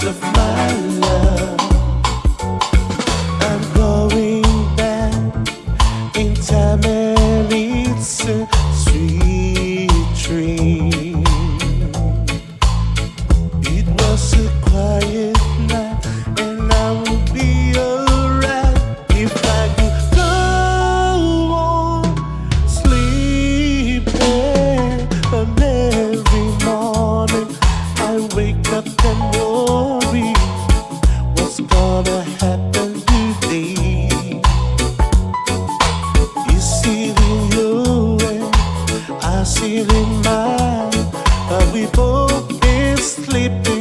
of my love. I'm going back in time and it's a sweet dream. It was a quiet night and I would be alright if I could go on sleeping. But every morning I wake up and worry what's gonna happen today. You see it in your way, I see it in mine, but we both been sleeping.